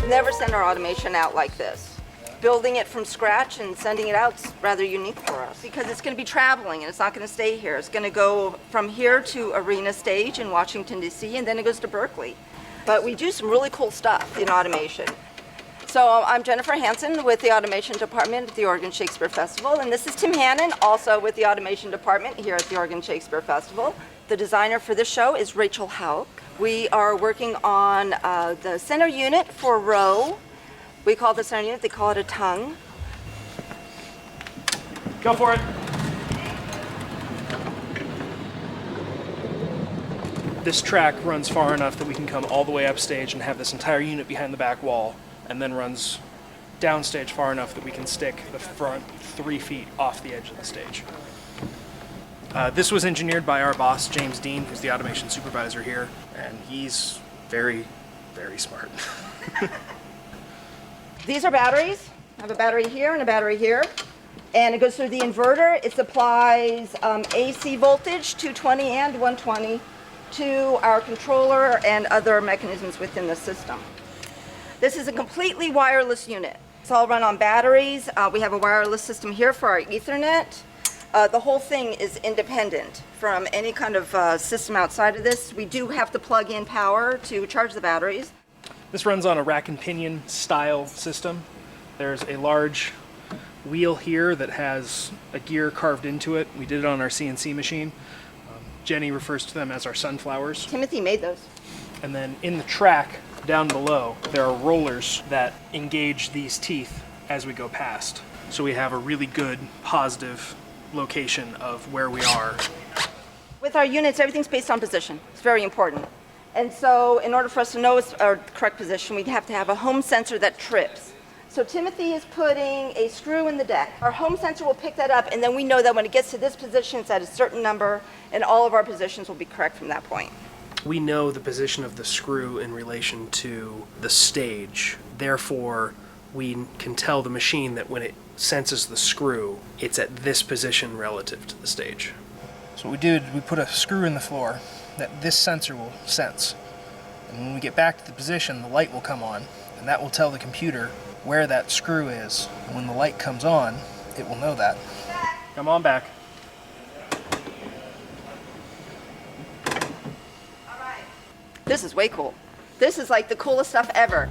never sent our automation out like this. Building it from scratch and sending it out is rather unique for us because it's going to be traveling and it's not going to stay here. It's going to go from here to Arena Stage in Washington, D.C., and then it goes to Berkeley. But we do some really cool stuff in automation. So I'm Jennifer Hansen with the Automation Department at the Oregon Shakespeare Festival, and this is Tim Hannon, also with the Automation Department here at the Oregon Shakespeare Festival. The designer for this show is Rachel Hauk. We are working on the center unit for row. We call the center unit, they call it a tongue. Go for it. This track runs far enough that we can come all the way upstage and have this entire unit behind the back wall, and then runs downstage far enough that we can stick the front 3 feet off the edge of the stage. This was engineered by our boss, James Dean, who's the automation supervisor here, and he's very, very smart. These are batteries. I have a battery here and a battery here. And it goes through the inverter. It supplies AC voltage, 220 and 120, to our controller and other mechanisms within the system. This is a completely wireless unit. It's all run on batteries. We have a wireless system here for our Ethernet. The whole thing is independent from any kind of system outside of this. We do have to plug in power to charge the batteries. This runs on a rack and pinion style system. There's a large wheel here that has a gear carved into it. We did it on our CNC machine. Jenny refers to them as our sunflowers. Timothy made those. And then in the track down below, there are rollers that engage these teeth as we go past. So we have a really good positive location of where we are. With our units, everything's based on position. It's very important. And so in order for us to know it's our correct position, we'd have to have a home sensor that trips. So Timothy is putting a screw in the deck. Our home sensor will pick that up, and then we know that when it gets to this position, it's at a certain number, and all of our positions will be correct from that point. We know the position of the screw in relation to the stage. Therefore, we can tell the machine that when it senses the screw, it's at this position relative to the stage. So what we did, we put a screw in the floor that this sensor will sense. And when we get back to the position, the light will come on, and that will tell the computer where that screw is. And when the light comes on, it will know that. Come on back. This is way cool. This is like the coolest stuff ever.